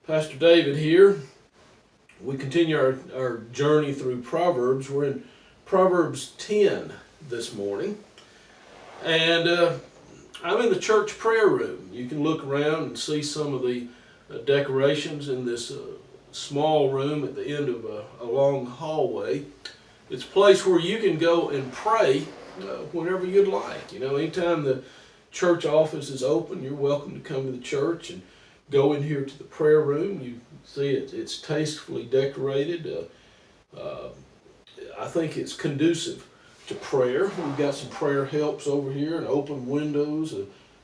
Pastor David here. We continue our journey through Proverbs. We're in Proverbs 10 this morning. And I'm in the church prayer room. You can look around and see some of the decorations in this small room at the end of a long hallway. It's a place where you can go and pray whenever you'd like. Anytime the church office is open, you're welcome to come to the church and go in here to the prayer room. You see it's tastefully decorated. I think it's conducive to prayer. We've got some prayer helps over here and open windows,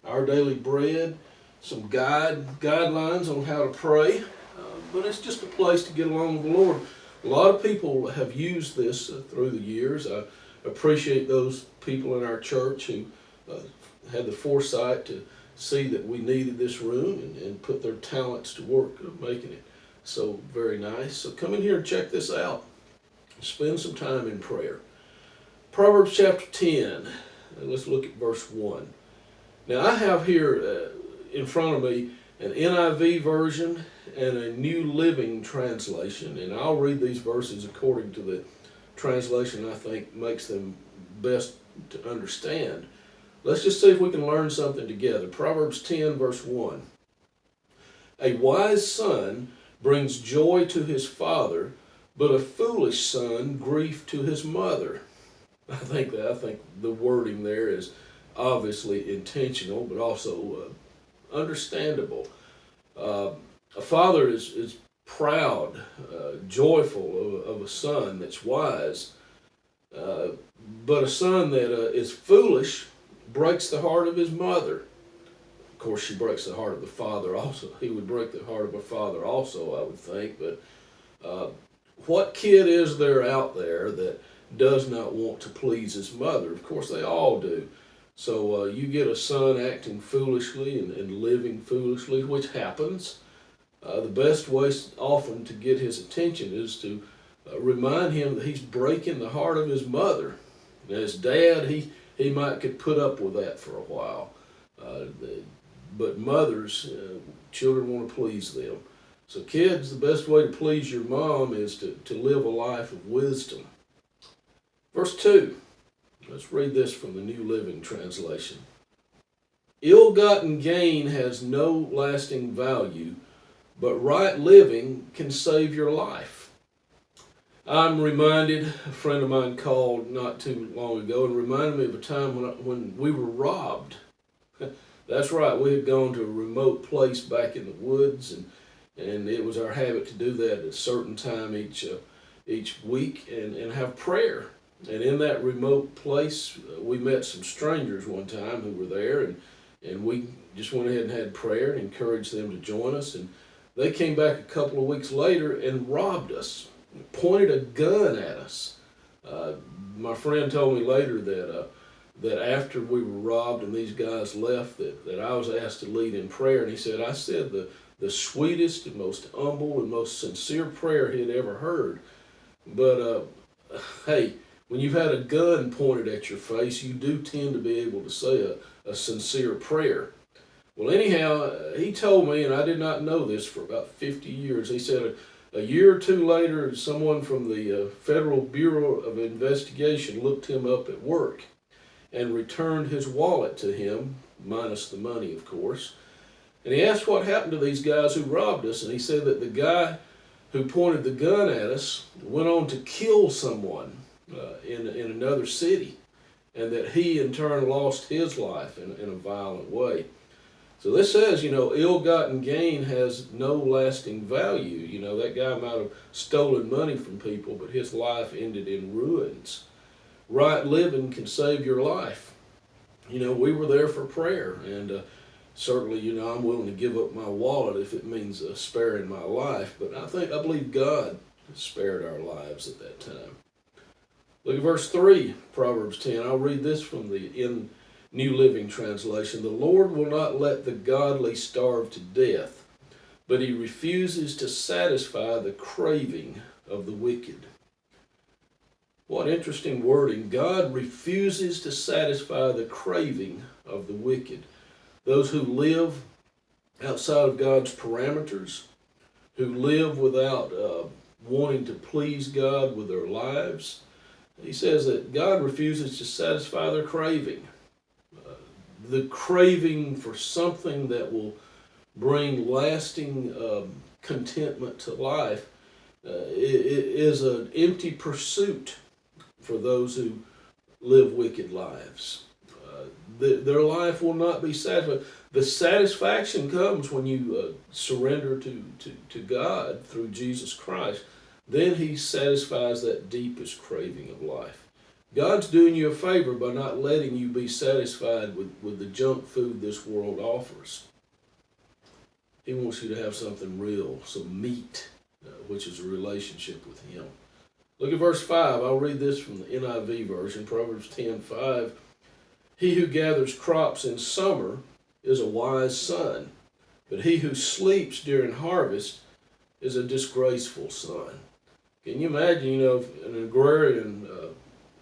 our daily bread, some guidelines on how to pray. But it's just a place to get along with the Lord. A lot of people have used this through the years. I appreciate those people in our church who had the foresight to see that we needed this room and put their talents to work making it so very nice. So come in here and check this out. Spend some time in prayer. Proverbs chapter 10, let's look at verse 1. Now I have here in front of me an NIV version and a New Living Translation, and I'll read these verses according to the translation I think makes them best to understand. Let's just see if we can learn something together. Proverbs 10 verse 1. A wise son brings joy to his father, but a foolish son grief to his mother. I think the wording there is obviously intentional, but also understandable. A father is proud, joyful of a son that's wise, but a son that is foolish breaks the heart of his mother. Of course, she breaks the heart of the father also. He would break the heart of a father also, I would think. But what kid is there out there that does not want to please his mother? Of course, they all do. So you get a son acting foolishly and living foolishly, which happens. The best way often to get his attention is to remind him that he's breaking the heart of his mother. As dad, he might could put up with that for a while. But mothers, children want to please them. So kids, the best way to please your mom is to live a life of wisdom. Verse 2, let's read this from the New Living Translation. Ill-gotten gain has no lasting value, but right living can save your life. I'm reminded, a friend of mine called not too long ago and reminded me of a time when we were robbed. That's right, we had gone to a remote place back in the woods, and it was our habit to do that at a certain time each week and have prayer. And in that remote place, we met some strangers one time who were there, and we just went ahead and had prayer and encouraged them to join us. And they came back a couple of weeks later and robbed us, pointed a gun at us. My friend told me later that after we were robbed and these guys left, that I was asked to lead in prayer. And he said, I said the sweetest and most humble and most sincere prayer he had ever heard. But hey, when you've had a gun pointed at your face, you do tend to be able to say a sincere prayer. Well, anyhow, he told me, and I did not know this for about 50 years, he said a year or two later, someone from the Federal Bureau of Investigation looked him up at work and returned his wallet to him, minus the money, of course. And he asked what happened to these guys who robbed us, and he said that the guy who pointed the gun at us went on to kill someone in another city, and that he in turn lost his life in a violent way. So this says, ill-gotten gain has no lasting value. That guy might have stolen money from people, but his life ended in ruins. Right living can save your life. We were there for prayer, and certainly, I'm willing to give up my wallet if it means sparing my life, but I believe God spared our lives at that time. Look at verse 3, Proverbs 10. I'll read this from the New Living Translation. The Lord will not let the godly starve to death, but he refuses to satisfy the craving of the wicked. What interesting wording. God refuses to satisfy the craving of the wicked. Those who live outside of God's parameters, who live without wanting to please God with their lives. He says that God refuses to satisfy their craving. The craving for something that will bring lasting contentment to life is an empty pursuit for those who live wicked lives. Their life will not be satisfied. The satisfaction comes when you surrender to God through Jesus Christ. Then He satisfies that deepest craving of life. God's doing you a favor by not letting you be satisfied with the junk food this world offers. He wants you to have something real, some meat, which is a relationship with Him. Look at verse 5. I'll read this from the NIV version, Proverbs 10:5. He who gathers crops in summer is a wise son, but he who sleeps during harvest is a disgraceful son. Can you imagine, an agrarian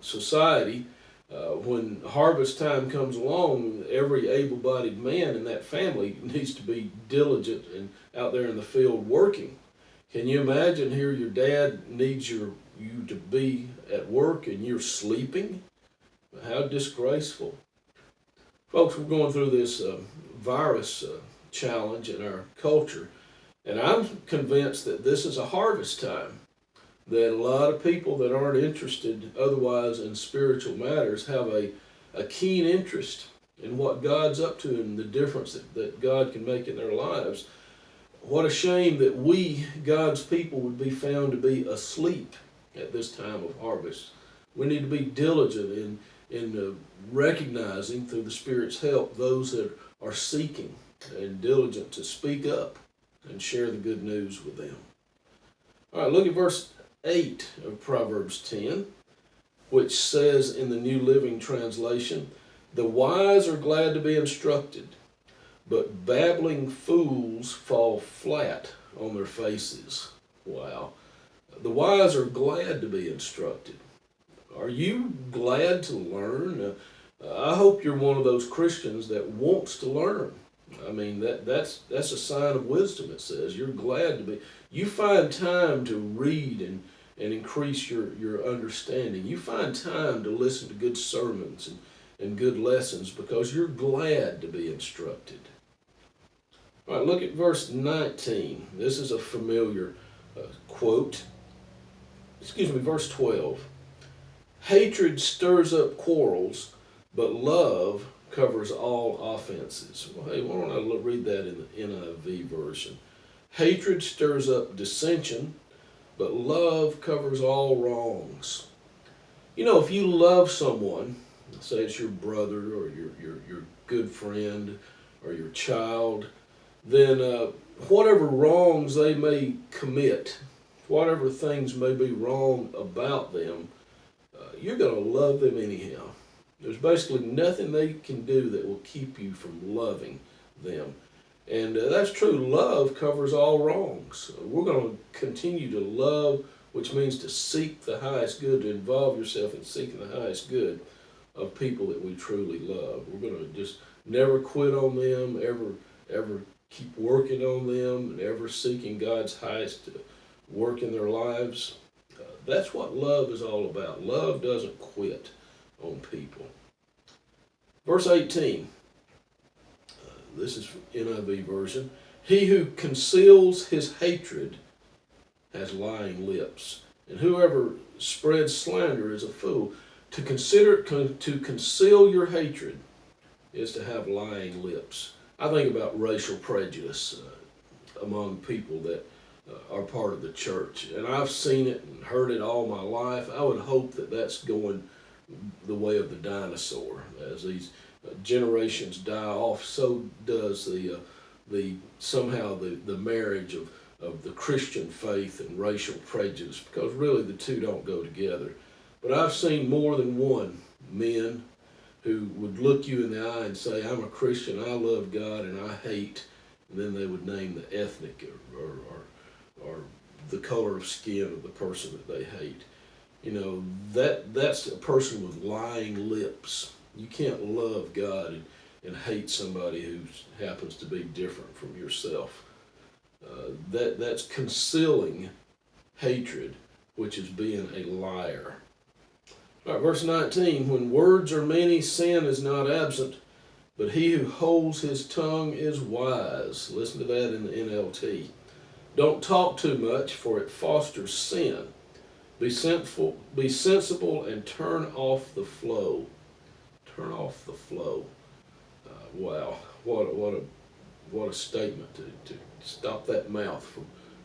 society, when harvest time comes along, every able-bodied man in that family needs to be diligent and out there in the field working. Can you imagine here your dad needs you to be at work and you're sleeping? How disgraceful. Folks, we're going through this virus challenge in our culture, and I'm convinced that this is a harvest time, that a lot of people that aren't interested otherwise in spiritual matters have a keen interest in what God's up to and the difference that God can make in their lives. What a shame that we, God's people, would be found to be asleep at this time of harvest. We need to be diligent in recognizing through the Spirit's help those that are seeking and diligent to speak up and share the good news with them. All right, look at verse 8 of Proverbs 10, which says in the New Living Translation, "The wise are glad to be instructed, but babbling fools fall flat on their faces." Wow. The wise are glad to be instructed. Are you glad to learn? I hope you're one of those Christians that wants to learn. I mean, that's a sign of wisdom, it says. You're glad to be. You find time to read and increase your understanding. You find time to listen to good sermons and good lessons because you're glad to be instructed. All right, look at verse 19. This is a familiar quote. Verse 12. Hatred stirs up quarrels, but love covers all offenses. Well, hey, why don't I read that in the NIV version? Hatred stirs up dissension, but love covers all wrongs. If you love someone, say it's your brother or your good friend or your child, then whatever wrongs they may commit, whatever things may be wrong about them, you're going to love them anyhow. There's basically nothing they can do that will keep you from loving them. And that's true. Love covers all wrongs. We're going to continue to love, which means to seek the highest good, to involve yourself in seeking the highest good of people that we truly love. We're going to just never quit on them, ever keep working on them, and ever seeking God's highest work in their lives. That's what love is all about. Love doesn't quit on people. Verse 18. This is from NIV version. He who conceals his hatred has lying lips, and whoever spreads slander is a fool. To conceal your hatred is to have lying lips. I think about racial prejudice among people that are part of the church, and I've seen it and heard it all my life. I would hope that that's going the way of the dinosaur. As these generations die off, so does somehow the marriage of the Christian faith and racial prejudice, because really the two don't go together. But I've seen more than one men who would look you in the eye and say, "I'm a Christian, I love God, and I hate," and then they would name the ethnic or the color of skin of the person that they hate. That's a person with lying lips. You can't love God and hate somebody who happens to be different from yourself. That's concealing hatred, which is being a liar. All right, verse 19, when words are many, sin is not absent, but he who holds his tongue is wise. Listen to that in the NLT. Don't talk too much, for it fosters sin. Be sensible, and turn off the flow. Turn off the flow. Wow, what a statement to stop that mouth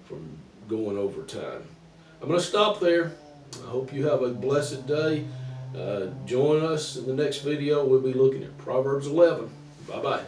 from going over time. I'm going to stop there. I hope you have a blessed day. Join us in the next video. We'll be looking at Proverbs 11. Bye-bye.